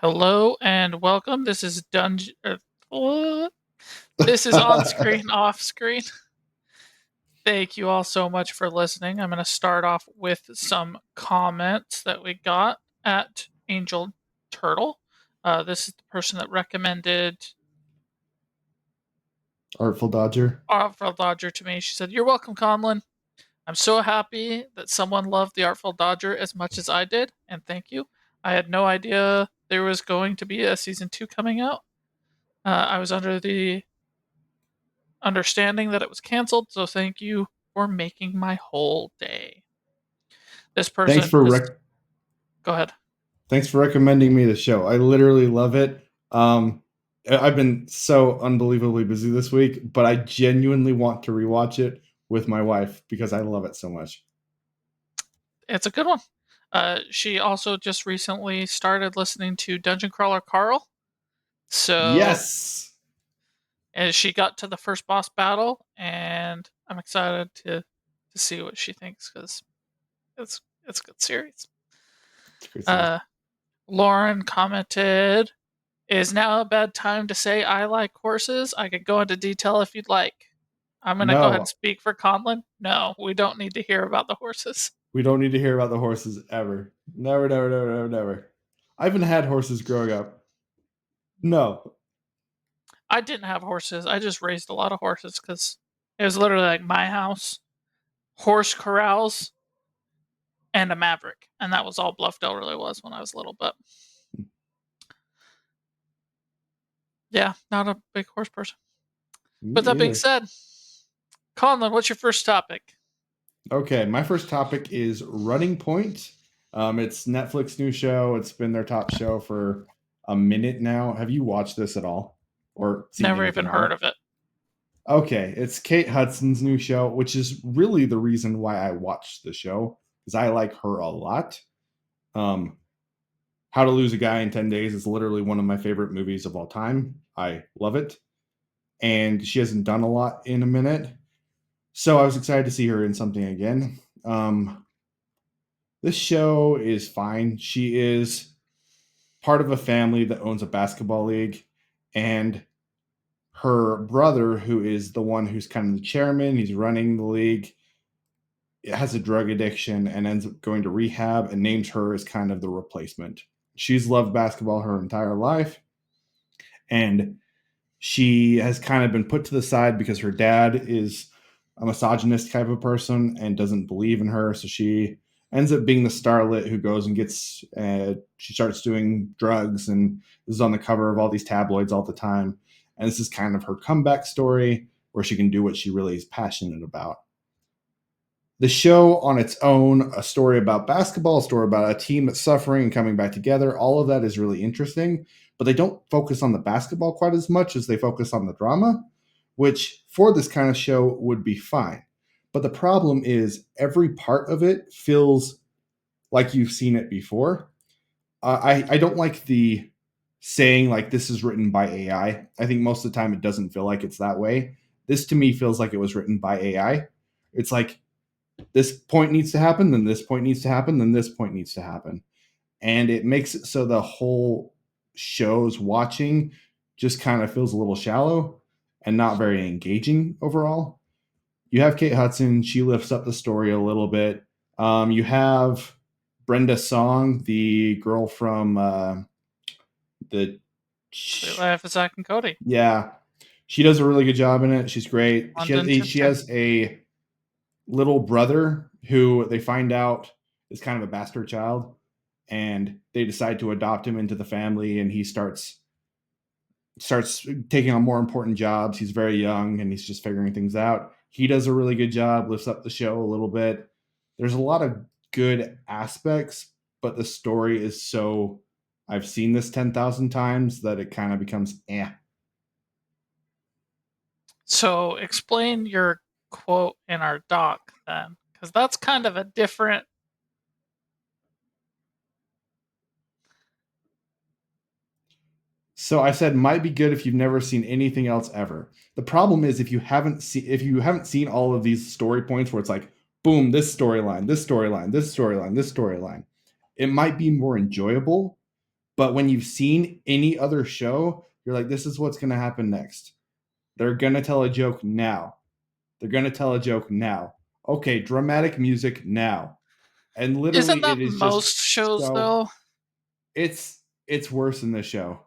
Hello and welcome. This is This is on screen, off screen. Thank you all so much for listening. I'm going to start off with some comments that we got at Angel Turtle. This is the person that recommended Artful Dodger. Artful Dodger to me. She said, "You're welcome, Conlon. I'm so happy that someone loved the Artful Dodger as much as I did, and thank you. I had no idea there was going to be a season 2 coming out. I was under the understanding that it was canceled, so thank you for making my whole day." This Thanks person for is. rec- Go ahead. Thanks for recommending me the show. I literally love it. I've been so unbelievably busy this week, but I genuinely want to rewatch it with my wife because I love it so much. It's a good one. She also just recently started listening to Dungeon Crawler Carl. So, Yes. as she got to the first boss battle, and I'm excited to see what she thinks because it's a good series. It's a great series. Lauren commented, "Is now a bad time to say I like horses? I could go into detail if you'd like." I'm going to go ahead and No, speak for Conlon. No, we don't need to hear about the horses. we don't need to hear about the horses ever. Never, never, never, never, never. I haven't had horses growing up. No. I didn't have horses. I just raised a lot of horses because it was literally like my house, horse corrals, and a Maverick. And that was all Bluffdale really was when I was little. But yeah, not a big horse person. Me But that being either. said, Conlon, what's your first topic? Okay, my first topic is Running Point. It's Netflix new show. It's been their top show for a minute now. Have you watched this at all or seen Never even anything on heard it? of it. Okay, it's Kate Hudson's new show, which is really the reason why I watched the show because I like her a lot. Um, How to Lose a Guy in 10 Days is literally one of my favorite movies of all time. I love it. And she hasn't done a lot in a minute. So I was excited to see her in something again. This show is fine. She is part of a family that owns a basketball league, and her brother, who is the one who's kind of the chairman, he's running the league, has a drug addiction and ends up going to rehab and names her as kind of the replacement. She's loved basketball her entire life, and she has kind of been put to the side because her dad is a misogynist type of person and doesn't believe in her. So she ends up being the starlet who goes and gets, she starts doing drugs and is on the cover of all these tabloids all the time. And this is kind of her comeback story where she can do what she really is passionate about. The show on its own, a story about basketball, a story about a team that's suffering and coming back together, all of that is really interesting, but they don't focus on the basketball quite as much as they focus on the drama, which for this kind of show would be fine. But the problem is every part of it feels like you've seen it before. I don't like the saying like this is written by AI. I think most of the time it doesn't feel like it's that way. This to me feels like it was written by AI. It's like this point needs to happen, then this point needs to happen, then this point needs to happen. And it makes it so the whole show's watching just kind of feels a little shallow and not very engaging overall. You have Kate Hudson, she lifts up the story a little bit. You have Brenda Song, the girl from the. Sweet Life of Zack and Cody. Yeah, she does a really good job in it. She's great. London She Timpton. has a little brother who they find out is kind of a bastard child, and they decide to adopt him into the family, and he starts taking on more important jobs. He's very young and he's just figuring things out. He does a really good job, lifts up the show a little bit. There's a lot of good aspects, but the story is so I've seen this 10,000 times that it kind of becomes So explain your quote in our doc then, because that's kind of a different. So I said might be good if you've never seen anything else ever. The problem is if you haven't seen all of these story points where it's like boom, this storyline, this storyline, this storyline, this storyline, it might be more enjoyable But when you've seen any other show, you're like, this is what's going to happen next. They're going to tell a joke now. They're going to tell a joke now. Okay, dramatic music now. And Isn't literally, that it is just most shows so. though? It's worse in this show.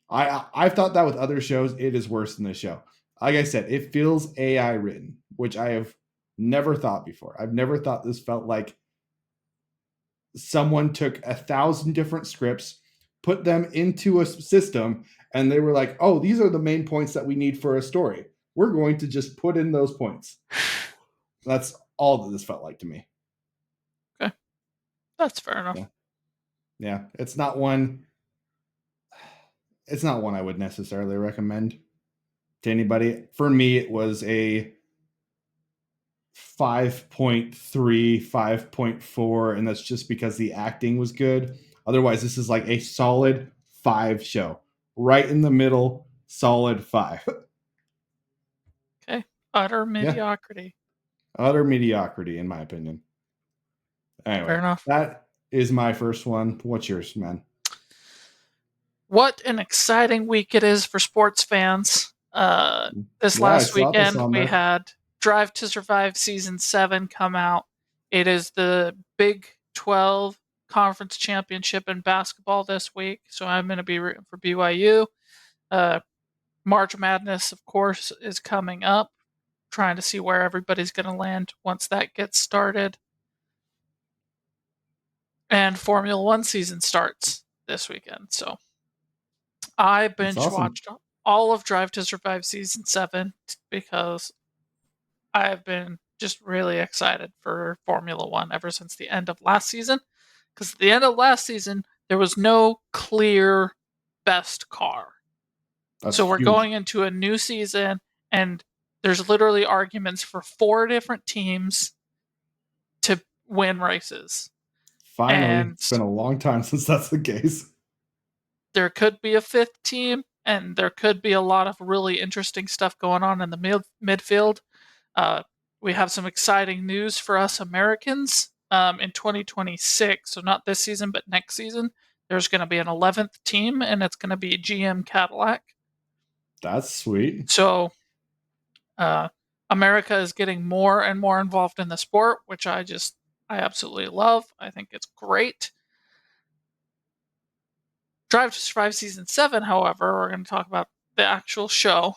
I've thought that with other shows, it is worse than this show. Like I said, it feels AI written, which I have never thought before. I've never thought this felt like someone took 1,000 different scripts, put them into a system, and they were like, "Oh, these are the main points that we need for a story. We're going to just put in those points." That's all that this felt like to me. Okay, that's fair enough. Yeah, yeah. It's not one I would necessarily recommend to anybody. For me, it was a 5.3, 5.4, and that's just because the acting was good. Otherwise, this is like a solid 5 show. Right in the middle, solid 5. Okay, utter Yeah, mediocrity. utter mediocrity, in my opinion. Fair Anyway, enough. that is my first one. What's yours, man? What an exciting week it is for sports fans. This Yeah, I last saw this weekend, on we there. had Drive to Survive Season 7 come out. It is the Big 12 Conference Championship in basketball this week, so I'm going to be rooting for BYU. Uh, March Madness, of course, is coming up. Trying to see where everybody's going to land once that gets started. And Formula One season starts this weekend, so I That's binge awesome. watched all of Drive to Survive season 7 because I have been just really excited for Formula One ever since the end of last season. Because at the end of last season, there was no clear best car. That's So we're huge. going into a new season, and there's literally arguments for 4 different teams to win races. Finally, And it's been a long time since that's the case. there could be a fifth team, and there could be a lot of really interesting stuff going on in the midfield. Uh, we have some exciting news for us Americans in 2026. So, not this season, but next season. There's going to be an 11th team, and it's going to be GM Cadillac. That's sweet. So, uh, America is getting more and more involved in the sport, which I absolutely love. I think it's great. Drive to Survive Season 7, however, we're going to talk about the actual show.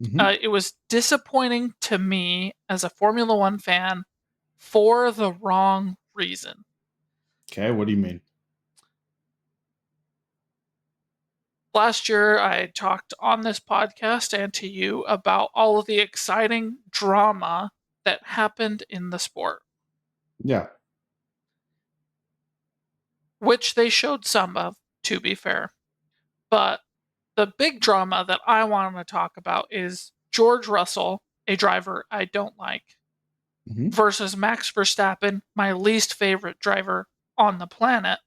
Hmm. It was disappointing to me as a Formula One fan for the wrong reason. Okay, what do you mean? Last year, I talked on this podcast and to you about all of the exciting drama that happened in the sport, Yeah. which they showed some of, to be fair. But the big drama that I want to talk about is George Russell, a driver I don't like, Hmm. versus Max Verstappen, my least favorite driver on the planet,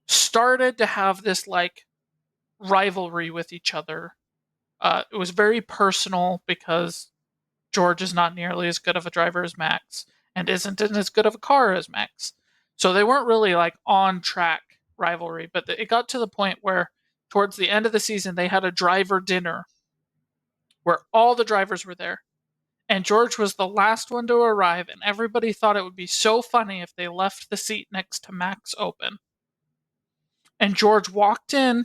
started to have this like rivalry with each other. It was very personal because George is not nearly as good of a driver as Max and isn't in as good of a car as Max. So they weren't really like on track rivalry, but it got to the point where towards the end of the season they had a driver dinner where all the drivers were there. And George was the last one to arrive, and everybody thought it would be so funny if they left the seat next to Max open. And George walked in,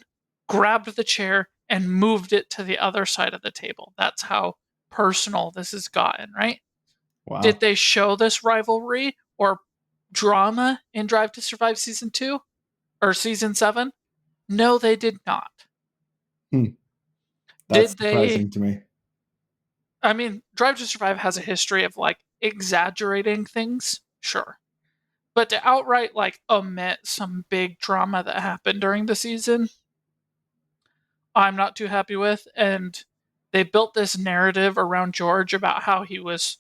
grabbed the chair, and moved it to the other side of the table. That's how personal this has gotten, right? Did Wow. they show this rivalry or drama in Drive to Survive season 2 or season 7? No, they did not. Hmm. That's Did they? surprising to me. I mean, Drive to Survive has a history of like exaggerating things, sure. But to outright like omit some big drama that happened during the season, I'm not too happy with. And they built this narrative around George about how he was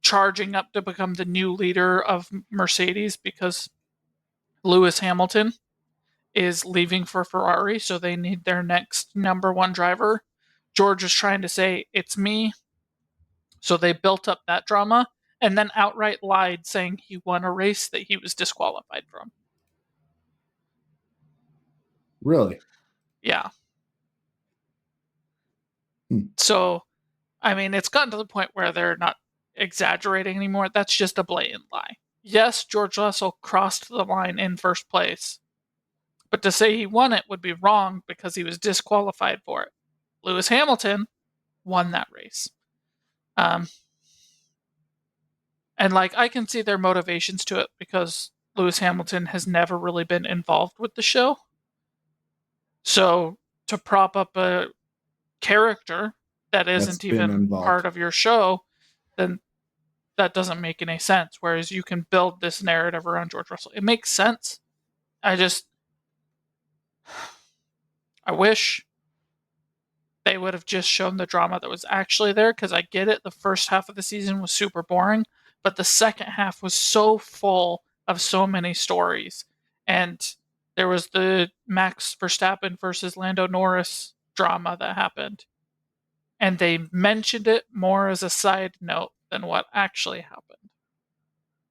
charging up to become the new leader of Mercedes because Lewis Hamilton is leaving for Ferrari, so they need their next number one driver. George is trying to say, it's me. So they built up that drama and then outright lied saying he won a race that he was disqualified from. Really? Yeah. Hmm. So, I mean, it's gotten to the point where they're not exaggerating anymore. That's just a blatant lie. Yes, George Russell crossed the line in first place, but to say he won it would be wrong because he was disqualified for it. Lewis Hamilton won that race. Um, and like I can see their motivations to it because Lewis Hamilton has never really been involved with the show. So to prop up a character that That's isn't been even involved. part of your show, then that doesn't make any sense. Whereas you can build this narrative around George Russell. It makes sense. I just I wish they would have just shown the drama that was actually there because I get it. The first half of the season was super boring, but the second half was so full of so many stories. And there was the Max Verstappen versus Lando Norris drama that happened. And they mentioned it more as a side note than what actually happened.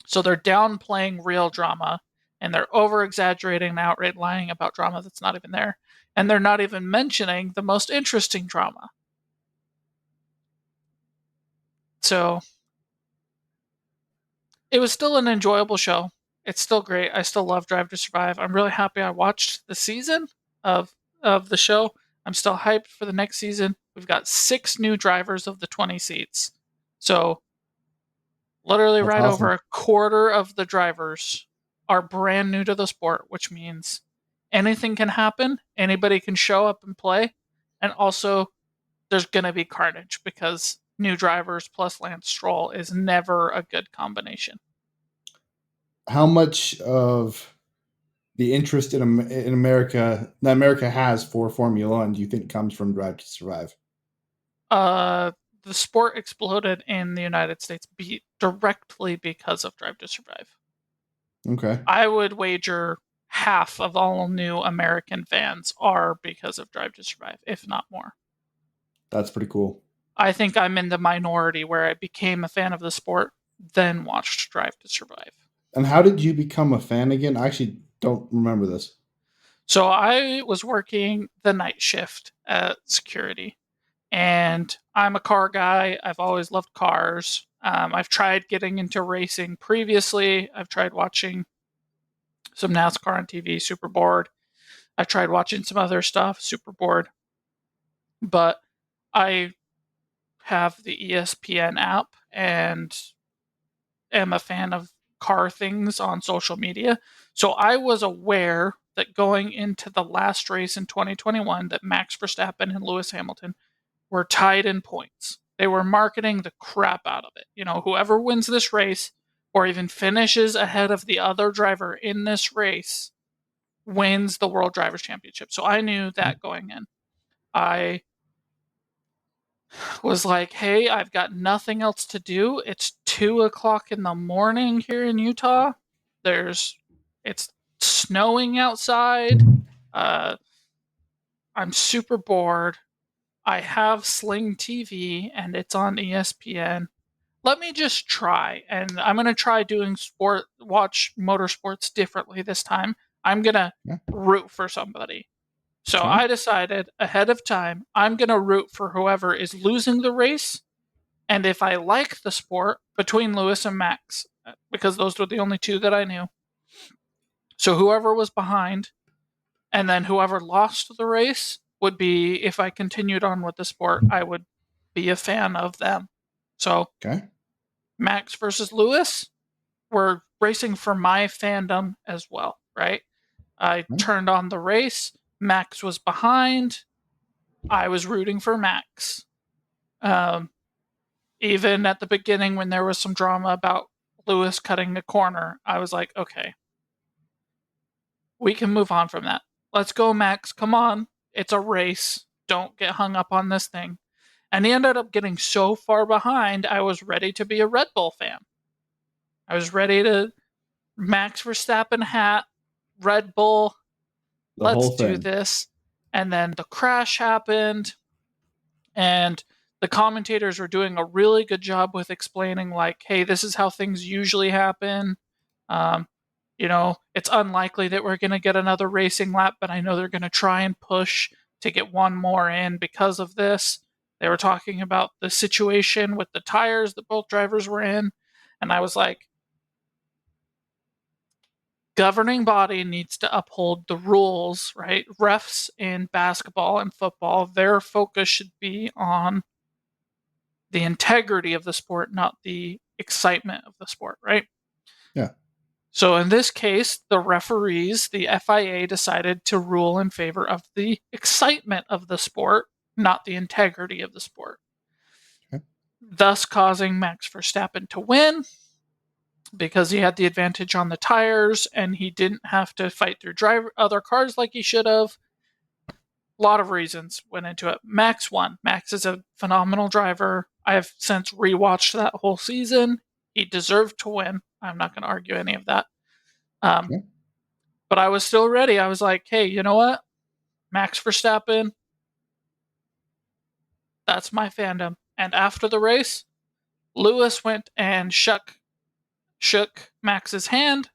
So they're downplaying real drama and they're over exaggerating and outright lying about drama that's not even there. And they're not even mentioning the most interesting drama. So it was still an enjoyable show. It's still great. I still love Drive to Survive. I'm really happy I watched the season of of the show. I'm still hyped for the next season. We've got 6 new drivers of the 20 seats. So literally That's right over awesome. a quarter of the drivers are brand new to the sport, which means anything can happen, anybody can show up and play, and also there's going to be carnage because new drivers plus Lance Stroll is never a good combination. How much of the interest in America that America has for Formula One do you think comes from Drive to Survive? Uh, the sport exploded in the United States directly because of Drive to Survive. Okay, I would wager half of all new American fans are because of Drive to Survive, if not more. that's pretty cool. I think I'm in the minority where I became a fan of the sport, then watched Drive to Survive. And how did you become a fan again? I actually don't remember this. So I was working the night shift at security, and I'm a car guy. I've always loved cars. I've tried getting into racing previously. I've tried watching some NASCAR on TV, super bored. I tried watching some other stuff, super bored. But I have the ESPN app and am a fan of car things on social media. So I was aware that going into the last race in 2021 that Max Verstappen and Lewis Hamilton were tied in points. They were marketing the crap out of it. You know, whoever wins this race or even finishes ahead of the other driver in this race wins the World Drivers' Championship. So I knew that going in. I was like, hey, I've got nothing else to do. It's 2 o'clock in the morning here in Utah. It's snowing outside. Uh, I'm super bored. I have Sling TV and it's on ESPN. Let me just try. And I'm going to try doing watch motorsports differently this time. I'm going to Yeah. root for somebody. So Okay. I decided ahead of time, I'm going to root for whoever is losing the race. And if I like the sport, between Lewis and Max, because those were the only two that I knew. So whoever was behind, and then whoever lost the race would be, if I continued on with the sport, I would be a fan of them. So Okay. Max versus Lewis, we're racing for my fandom as well, right? I Yeah. turned on the race. Max was behind. I was rooting for Max. Um, Even at the beginning, when there was some drama about Lewis cutting a corner, I was like, okay, we can move on from that. Let's go, Max. Come on. It's a race. Don't get hung up on this thing. And he ended up getting so far behind, I was ready to be a Red Bull fan. I was ready to Max Verstappen hat, Red Bull, The let's whole do thing. this. And then the crash happened, and the commentators were doing a really good job with explaining, like, hey, this is how things usually happen. Um, It's unlikely that we're going to get another racing lap, but I know they're going to try and push to get one more in because of this. They were talking about the situation with the tires that both drivers were in. And I was like, governing body needs to uphold the rules, right? Refs in basketball and football, their focus should be on the integrity of the sport, not the excitement of the sport, right? Yeah. So in this case, the referees, the FIA, decided to rule in favor of the excitement of the sport, not the integrity of the sport, Okay. thus causing Max Verstappen to win because he had the advantage on the tires and he didn't have to fight through other cars like he should have. A lot of reasons went into it. Max won. Max is a phenomenal driver. I have since rewatched that whole season. He deserved to win. I'm not going to argue any of that. Okay. But I was still ready. I was like, hey, you know what? Max Verstappen, that's my fandom. And after the race, Lewis went and shook Max's hand,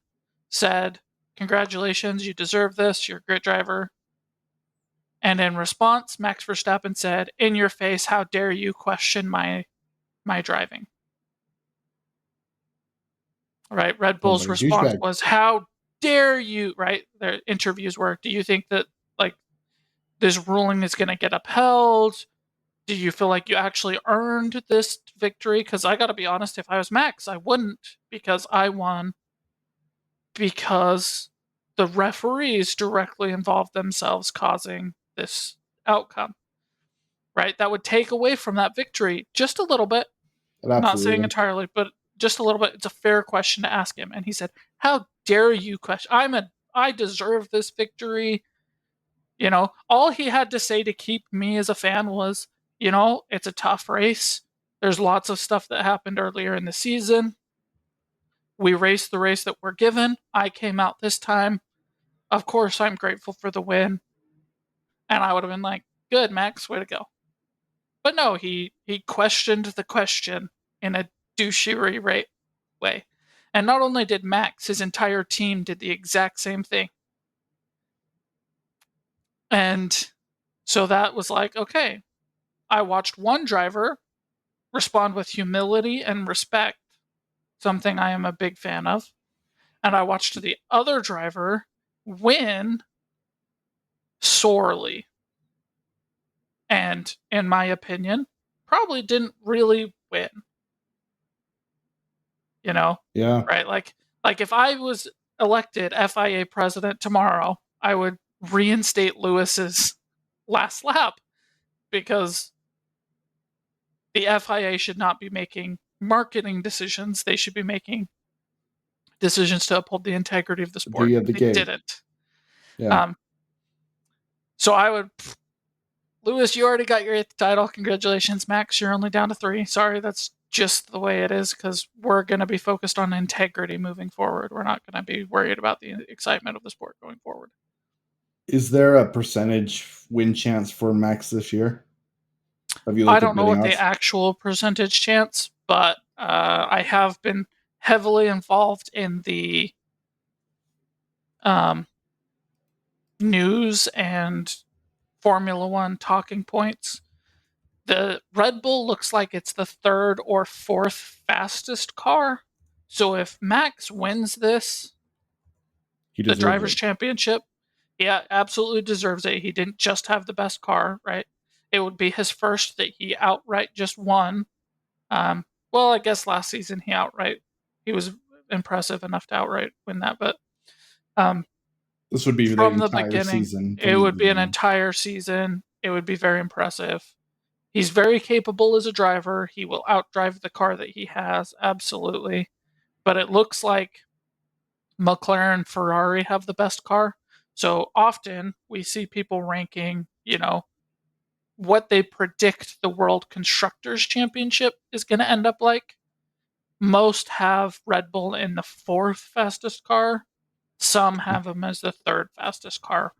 said, congratulations, you deserve this. You're a great driver. And in response, Max Verstappen said, in your face, how dare you question my driving? Right? Red Sounds Bull's like a response douchebag. was, how dare you? Right? Their interviews were, do you think that like this ruling is going to get upheld? Do you feel like you actually earned this victory? Because I got to be honest, if I was Max, I wouldn't, because I won because the referees directly involved themselves causing this outcome. Right? That would take away from that victory just a little bit. It Not absolutely saying would. entirely, but just a little bit. It's a fair question to ask him. And he said, how dare you question? I deserve this victory. All he had to say to keep me as a fan was, it's a tough race. There's lots of stuff that happened earlier in the season. We raced the race that we're given. I came out this time. Of course, I'm grateful for the win. And I would have been like, good, Max, way to go. But no, he questioned the question in a douchery way. And not only did Max, his entire team did the exact same thing. And so that was like, okay, I watched one driver respond with humility and respect, something I am a big fan of. And I watched the other driver win sorely. And in my opinion, probably didn't really win. Yeah. Right? Like if I was elected FIA president tomorrow, I would reinstate Lewis's last lap because the FIA should not be making marketing decisions. They should be making decisions to uphold the integrity of the The sport. beauty of the They game. didn't. Yeah. Um, so I would, Lewis, you already got your 8th title. Congratulations, Max. You're only down to 3. Sorry, that's just the way it is because we're going to be focused on integrity moving forward. We're not going to be worried about the excitement of the sport going forward. Is there a percentage win chance for Max this year? Have you I looked at don't know betting what the odds? actual percentage chance, but I have been heavily involved in the um, news and Formula One talking points. The Red Bull looks like it's the 3rd or 4th fastest car. So if Max wins this, He the deserves Drivers' it. Championship, yeah, absolutely deserves it. He didn't just have the best car, right? It would be his first that he outright just won. Well, I guess last season he was impressive enough to outright win that, but um, This would be the from the entire beginning, season it from the would be an beginning. entire season. It would be very impressive. He's very capable as a driver. He will outdrive the car that he has, absolutely. But it looks like McLaren and Ferrari have the best car. So often we see people ranking, what they predict the World Constructors Championship is going to end up like. Most have Red Bull in the 4th fastest car. Some have them as the 3rd fastest car,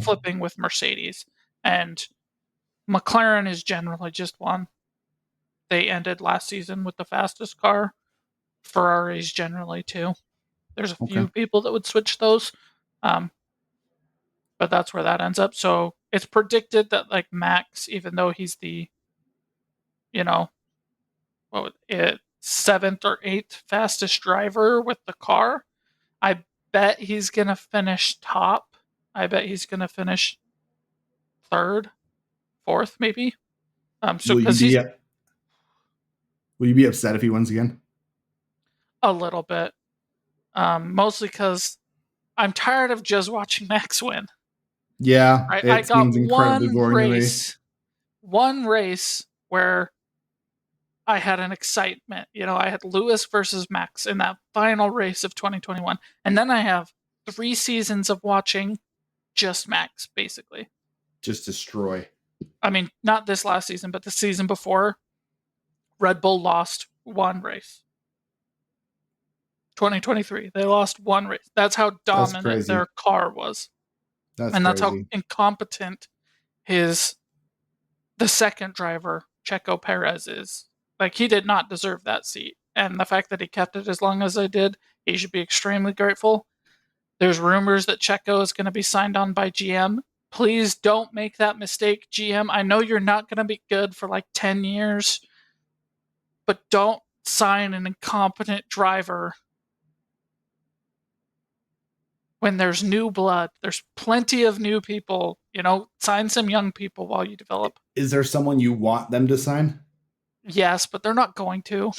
flipping with Mercedes. And McLaren is generally just one. They ended last season with the fastest car. Ferrari's generally 2. There's a Okay. few people that would switch those, um, but that's where that ends up. So it's predicted that like Max, even though he's the, you know, seventh or eighth fastest driver with the car, I bet he's gonna finish top. I bet he's gonna finish third, fourth, maybe. So Will you because be he's will you be upset if he wins again? a little bit, mostly because I'm tired of just watching Max win. Yeah, I it got seems incredibly boring to me. one race where I had an excitement. You know, I had Lewis versus Max in that final race of 2021, and then I have 3 seasons of watching just Max, basically. Just destroy. I mean, not this last season, but the season before, Red Bull lost one race. 2023, they lost one race. That's how That's dominant crazy. their car was, That's and that's how crazy. incompetent his the second driver, Checo Perez, is. Like, he did not deserve that seat. And the fact that he kept it as long as I did, he should be extremely grateful. There's rumors that Checo is going to be signed on by GM. Please don't make that mistake, GM. I know you're not going to be good for like 10 years, but don't sign an incompetent driver when there's new blood. There's plenty of new people. You know, sign some young people while you develop. Is there someone you want them to sign? Yes, but they're not going to.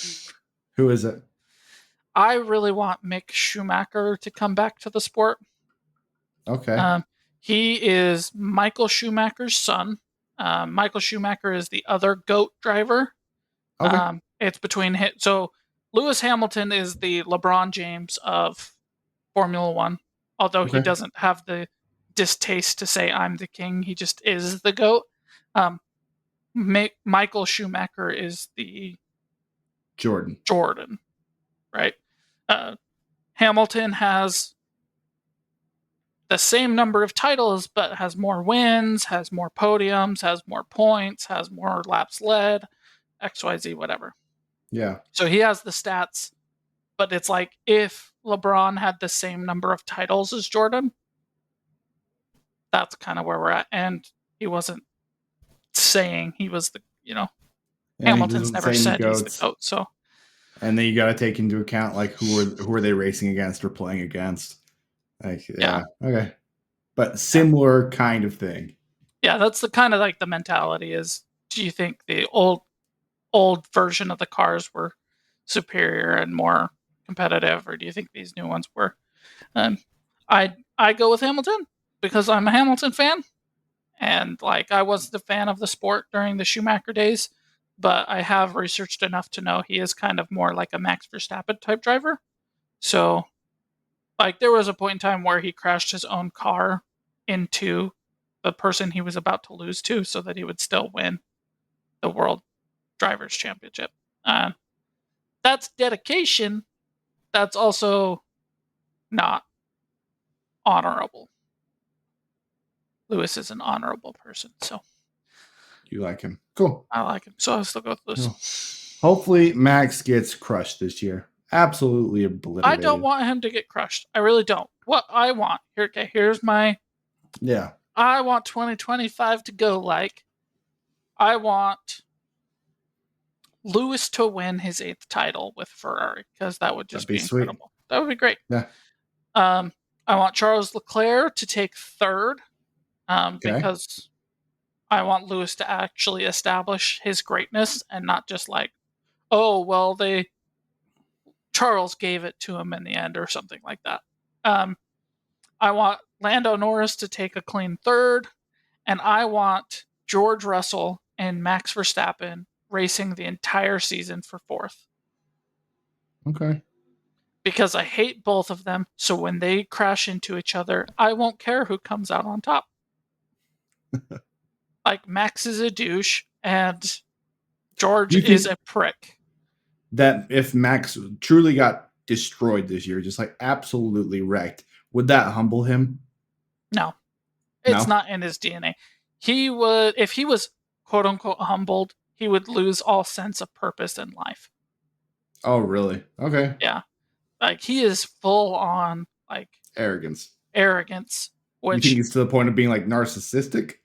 Who is it? I really want Mick Schumacher to come back to the sport. Okay. Um, he is Michael Schumacher's son. Michael Schumacher is the other GOAT driver. Okay. It's between him. So Lewis Hamilton is the LeBron James of Formula One, although he Okay. doesn't have the distaste to say I'm the king. He just is the GOAT. Michael Schumacher is the Jordan. Jordan, right? Hamilton has the same number of titles, but has more wins, has more podiums, has more points, has more laps led, XYZ, whatever. Yeah. So he has the stats, but it's like if LeBron had the same number of titles as Jordan, that's kind of where we're at. And he wasn't saying he was the, Yeah, he Hamilton's doesn't never say any said he's the goats. GOAT. So And then you got to take into account like who are they racing against or playing against. Like yeah, yeah, okay. But yeah, similar kind of thing. yeah. That's the kind of like the mentality is, do you think the old version of the cars were superior and more competitive, or do you think these new ones were? Um, I go with Hamilton because I'm a Hamilton fan, and like I was the fan of the sport during the Schumacher days, but I have researched enough to know he is kind of more like a Max Verstappen type driver. So, like, there was a point in time where he crashed his own car into the person he was about to lose to, so that he would still win the World Drivers' Championship. Uh, that's dedication. That's also not honorable. Lewis is an honorable person, so You like him. Cool. I like him. So I'll still go with Cool. Lewis. Hopefully Max gets crushed this year. Absolutely I don't obliterated. want him to get crushed. I really don't. What I want here, okay, here's my. Yeah. I want 2025 to go like. I want Lewis to win his 8th title with Ferrari because that would That'd just be be sweet. incredible. That would be great. Yeah. I want Charles Leclerc to take 3rd Okay. because I want Lewis to actually establish his greatness and not just like, oh well, Charles gave it to him in the end or something like that. I want Lando Norris to take a clean 3rd, and I want George Russell and Max Verstappen racing the entire season for 4th. Okay. Because I hate both of them, so when they crash into each other, I won't care who comes out on top. Like, Max is a douche, and George You is think a prick. that if Max truly got destroyed this year, just like absolutely wrecked, would that humble him? No, it's No. not in his DNA. He would, if he was quote unquote humbled, he would lose all sense of purpose in life. Oh, really? Okay. Yeah. Like he is full on like Arrogance. arrogance, You think which he's to the point of being like narcissistic?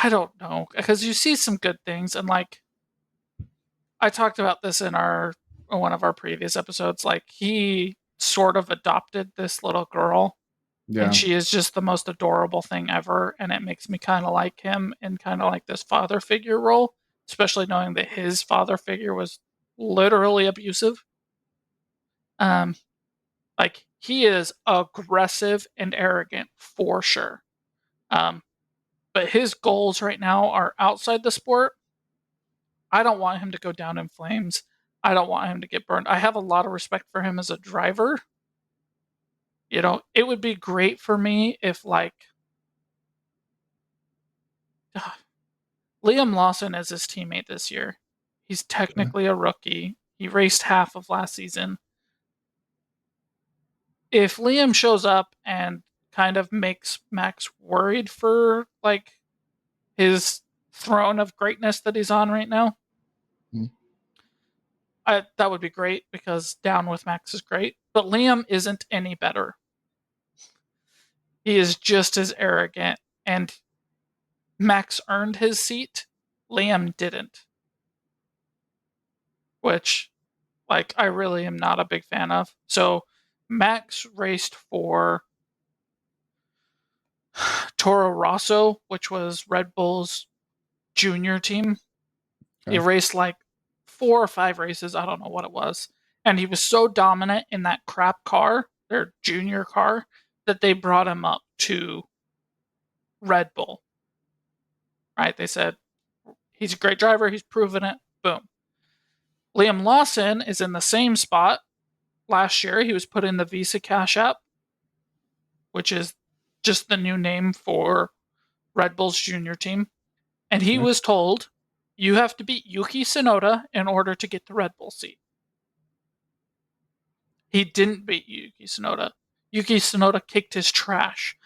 I don't know because you see some good things and like I talked about this in our one of our previous episodes. Like he sort of adopted this little girl, and Yeah. she is just the most adorable thing ever. And it makes me kind of like him in kind of like this father figure role, especially knowing that his father figure was literally abusive. Um, like he is aggressive and arrogant for sure. Um, but his goals right now are outside the sport. I don't want him to go down in flames. I don't want him to get burned. I have a lot of respect for him as a driver. You know, it would be great for me if like Liam Lawson is his teammate this year. He's Okay. technically a rookie. He raced half of last season. If Liam shows up and kind of makes Max worried for like his throne of greatness that he's on right now, Hmm. that would be great because down with Max is great. But Liam isn't any better. He is just as arrogant, and Max earned his seat. Liam didn't, which, like, I really am not a big fan of. So, Max raced for Toro Rosso, which was Red Bull's junior team. He Okay. raced like 4 or 5 races. I don't know what it was. And he was so dominant in that crap car, their junior car, that they brought him up to Red Bull. Right? They said, he's a great driver. He's proven it. Boom. Liam Lawson is in the same spot. Last year, he was put in the Visa Cash App, which is just the new name for Red Bull's junior team. And he Okay. was told, you have to beat Yuki Tsunoda in order to get the Red Bull seat. He didn't beat Yuki Tsunoda. Yuki Tsunoda kicked his trash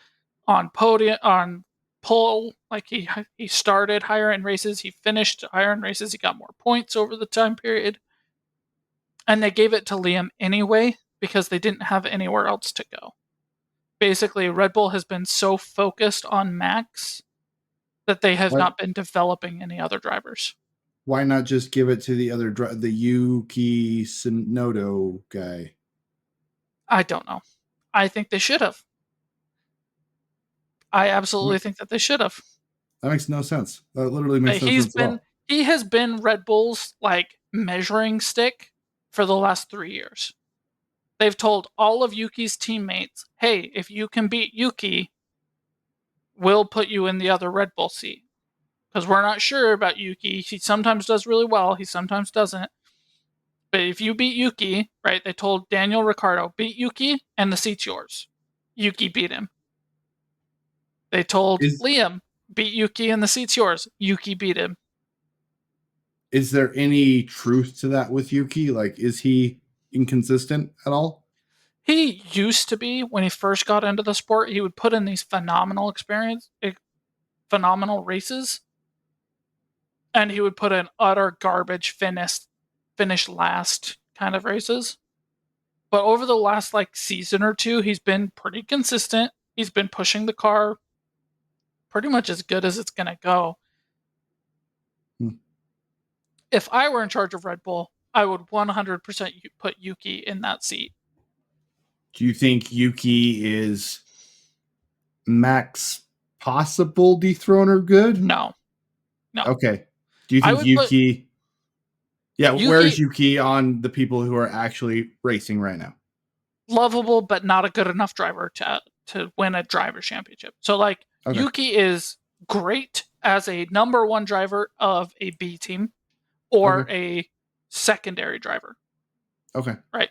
on podium, on pole. Like he started higher in races, he finished higher in races, he got more points over the time period. And they gave it to Liam anyway because they didn't have anywhere else to go. Basically, Red Bull has been so focused on Max that they have Why? not been developing any other drivers. Why not just give it to the other the Yuki Tsunoda guy? I don't know. I think they should have. I absolutely That think that they should have. makes no sense. That literally makes no sense at all. He has been Red Bull's like measuring stick for the last 3 years. They've told all of Yuki's teammates, "Hey, if you can beat Yuki, we'll put you in the other Red Bull seat." Because we're not sure about Yuki. He sometimes does really well, he sometimes doesn't. But if you beat Yuki, right? They told Daniel Ricciardo, beat Yuki and the seat's yours. Yuki beat him. They told Is Liam, beat Yuki and the seat's yours. Yuki beat him. is there any truth to that with Yuki? Like, is he inconsistent at all? He used to be when he first got into the sport. He would put in these phenomenal races, and he would put in utter garbage finish last kind of races. But over the last like season or two, he's been pretty consistent. He's been pushing the car pretty much as good as it's gonna go. Hmm. If I were in charge of Red Bull, I would 100% put Yuki in that seat. Do you think Yuki is max possible dethroner good? No, no. Okay. Do you I think would put Yuki? Yeah, where's Yuki Yuki on the people who are actually racing right now? lovable, but not a good enough driver to win a driver's championship. So like Okay. Yuki is great as a number one driver of a B team or Okay. a secondary driver, Okay. right?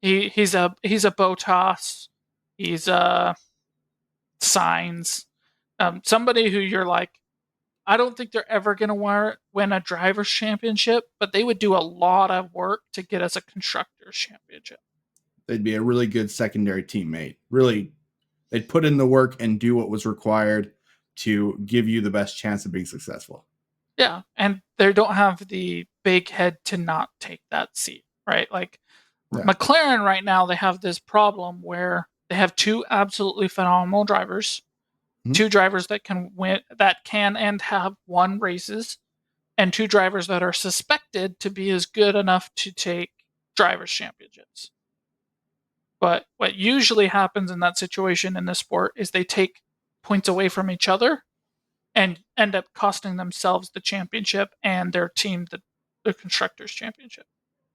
He's a Botas, he's a Signs, somebody who you're like, I don't think they're ever going to win a driver's championship, but they would do a lot of work to get us a constructors championship. They'd be a really good secondary teammate. Really, they'd put in the work and do what was required to give you the best chance of being successful. Yeah, and they don't have the big head to not take that seat, right? Like Yeah. McLaren right now, they have this problem where they have two absolutely phenomenal drivers, two drivers that can win, that can and have won races, and two drivers that are suspected to be as good enough to take drivers' championships. But what usually happens in that situation in this sport is they take points away from each other and end up costing themselves the championship and their team the constructors championship.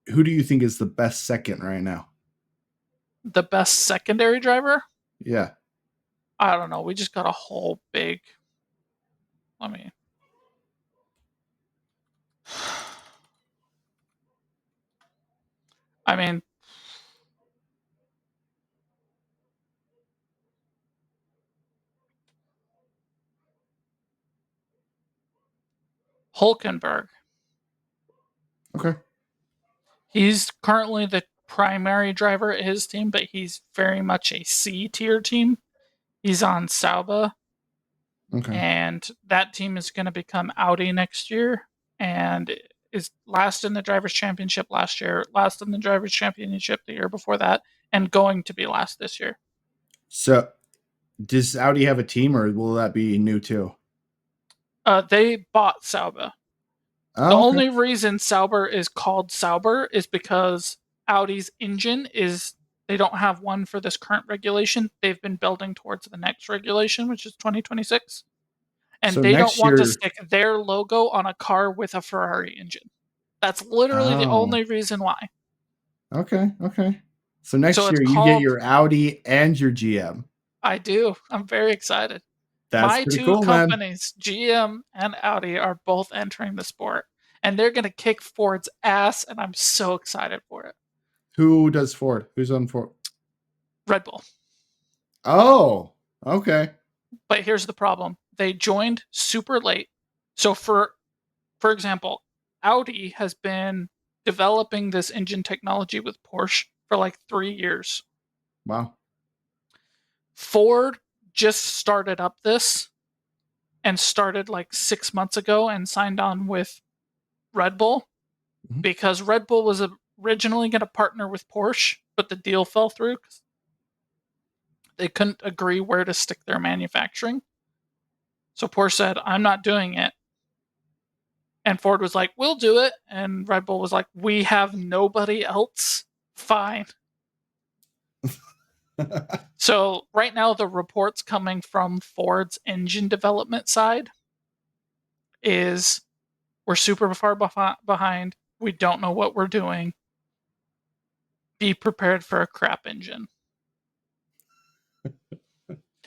Who do you think is the best second right now? The best secondary driver? Yeah. I don't know. We just got a whole big. Let me. I mean, Hulkenberg. Okay. He's currently the primary driver at his team, but he's very much a C tier team. He's on Sauber, Okay. and that team is going to become Audi next year, and is last in the drivers' championship last year, last in the drivers' championship the year before that, and going to be last this year. So, does Audi have a team, or will that be new too? They bought Sauber. Oh, The okay. only reason Sauber is called Sauber is because Audi's engine is, they don't have one for this current regulation. They've been building towards the next regulation, which is 2026. And So they don't next want to year. stick their logo on a car with a Ferrari engine. That's literally the Oh, only reason why. okay. Okay. So next So it's year you get called, your Audi and your GM. I do. I'm very excited. That's My pretty two cool, man. companies, GM and Audi, are both entering the sport. And they're going to kick Ford's ass, and I'm so excited for it. Who does Ford? Who's on Ford? Red Bull. Oh, okay. But here's the problem. They joined super late. So for example, Audi has been developing this engine technology with Porsche for like 3 years. Wow. Ford just started up this and started like 6 months ago and signed on with Red Bull because Red Bull was originally going to partner with Porsche, but the deal fell through because they couldn't agree where to stick their manufacturing. So Porsche said, I'm not doing it. And Ford was like, we'll do it. And Red Bull was like, we have nobody else. Fine. So right now, the reports coming from Ford's engine development side is we're super far behind. We don't know what we're doing. Be prepared for a crap engine.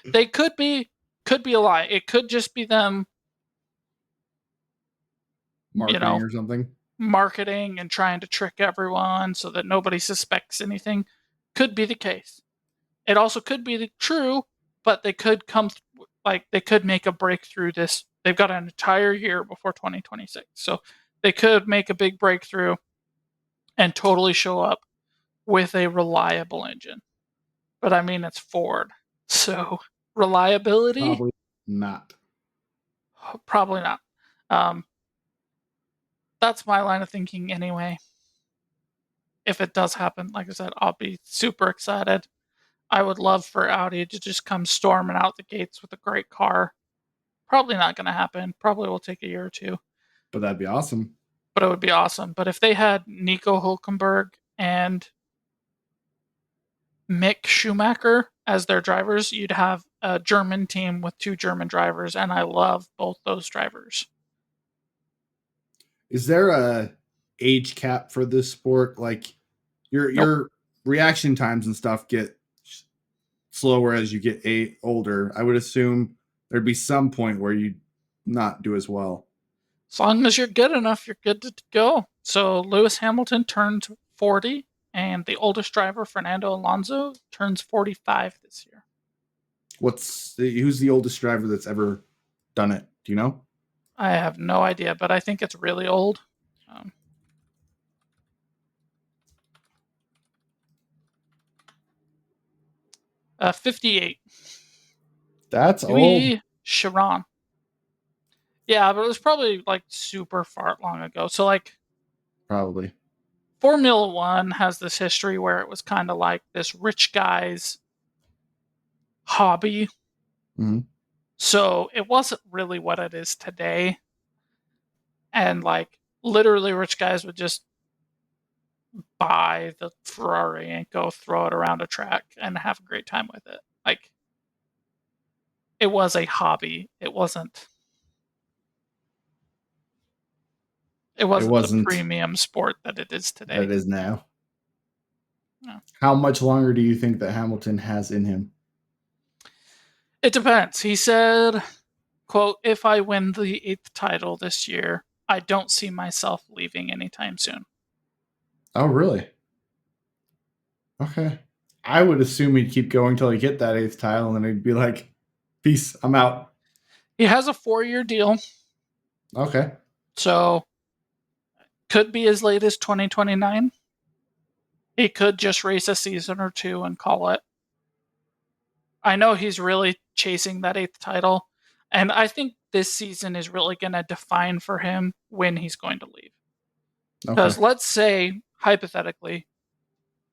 They could be a lie. It could just be them, Marketing or something. marketing and trying to trick everyone so that nobody suspects anything. Could be the case. It also could be true, but they could they could make a breakthrough this. They've got an entire year before 2026. So they could make a big breakthrough and totally show up with a reliable engine. But I mean, it's Ford. So reliability, Probably not. probably not. Um, that's my line of thinking anyway. If it does happen, like I said, I'll be super excited. I would love for Audi to just come storming out the gates with a great car. Probably not going to happen. Probably will take a year or two, But that'd be awesome. but it would be awesome. But if they had Nico Hulkenberg and Mick Schumacher as their drivers, you'd have a German team with two German drivers, and I love both those drivers. Is there a age cap for this sport? Like your reaction times and stuff get slower as you get older. I would assume there'd be some point where you not do as well. As long as you're good enough, you're good to go. So Lewis Hamilton turned 40, and the oldest driver, Fernando Alonso, turns 45 this year. Who's the oldest driver that's ever done it? Do you know? I have no idea, but I think it's really old. 58. That's old. Louis Chiron. Yeah, but it was probably like super far long ago. So like Probably Formula One has this history where it was kind of like this rich guy's hobby. Mhm. So it wasn't really what it is today. And like literally rich guys would just buy the Ferrari and go throw it around a track and have a great time with it. Like it was a hobby. It It wasn't the wasn't premium sport that it is that today. it is now. No. How much longer do you think that Hamilton has in him? It depends. He said, quote, if I win the 8th title this year, I don't see myself leaving anytime soon. Oh, really? Okay. I would assume he'd keep going till he get that 8th title, and then he'd be like, "Peace, I'm out." He has a 4-year deal, Okay. so could be as late as 2029. He could just race a season or two and call it. I know he's really chasing that 8th title, and I think this season is really going to define for him when he's going to leave. Okay. Because let's say, hypothetically,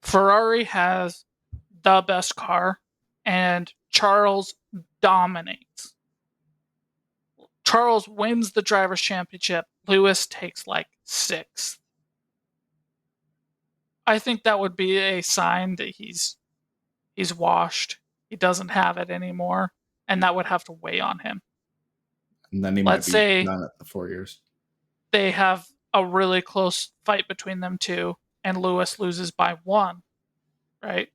Ferrari has the best car and Charles dominates. Charles wins the drivers' championship. Lewis takes like 6th. I think that would be a sign that he's washed. He doesn't have it anymore, and that would have to weigh on him. And then he might Let's be say done at the 4 years. they have a really close fight between them two, and Lewis loses by 1, right?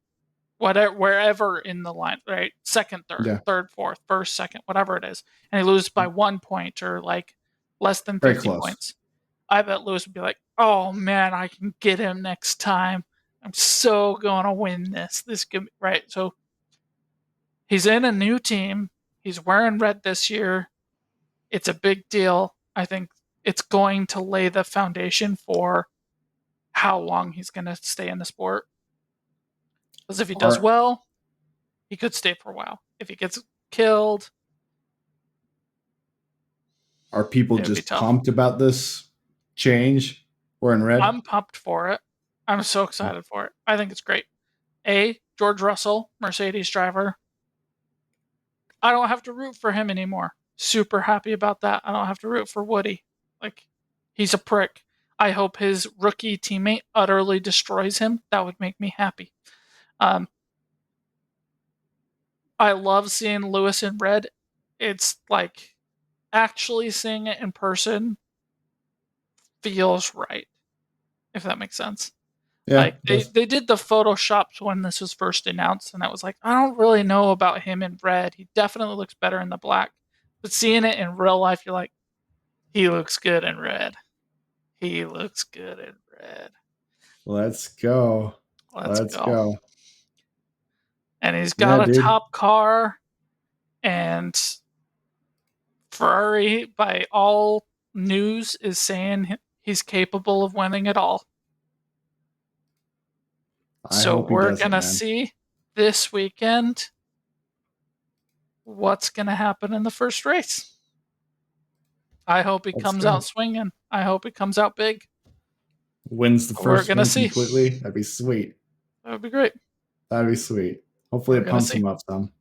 Whatever, wherever in the line, right? Second, Yeah. third, fourth, first, second, whatever it is, and he loses by 1 point or like less than Very 50 close. points. I bet Lewis would be like, "Oh man, I can get him next time. I'm so gonna win this. This could be right." So he's in a new team. He's wearing red this year. It's a big deal. I think it's going to lay the foundation for how long he's going to stay in the sport. Because if he does Are well, he could stay for a while. If he gets killed, are people it would be just tough. pumped about this change? We're in red. I'm pumped for it. I'm so excited for it. I think it's great. George Russell, Mercedes driver. I don't have to root for him anymore. Super happy about that. I don't have to root for Woody. Like, he's a prick. I hope his rookie teammate utterly destroys him. That would make me happy. Um, I love seeing Lewis in red. It's like actually seeing it in person feels right, if that makes sense. Yeah. Like they did the photoshops when this was first announced, and I was like, I don't really know about him in red. He definitely looks better in the black. But seeing it in real life, you're like, he looks good in red. He looks good in red. Let's go. Let's Let's go. go. And he's Yeah, got a dude. top car, and Ferrari, by all news, is saying he's capable of winning it all. I So hope he we're does it, going to man. see this weekend what's going to happen in the first race. I hope he Let's comes go. out swinging. I hope he comes out big. Wins the We're first going to one see. completely. That'd be sweet. That would be great. That'd be sweet. Hopefully We're it going to pumps see. him up some.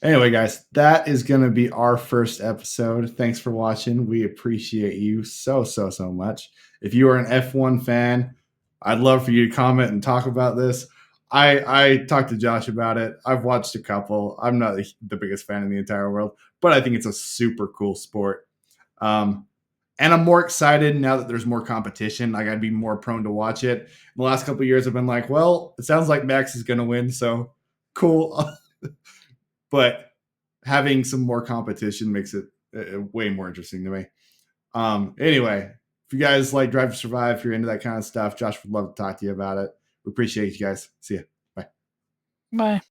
Anyway, guys, that is going to be our first episode. Thanks for watching. We appreciate you so much. If you are an F1 fan, I'd love for you to comment and talk about this. I talked to Josh about it. I've watched a couple. I'm not the biggest fan in the entire world, but I think it's a super cool sport. And I'm more excited now that there's more competition. Like I'd be more prone to watch it. In the last couple of years, I've been like, well, it sounds like Max is going to win, so cool. But having some more competition makes it way more interesting to me. Anyway, if you guys like Drive to Survive, if you're into that kind of stuff, Josh would love to talk to you about it. We appreciate you guys. See ya. Bye. Bye.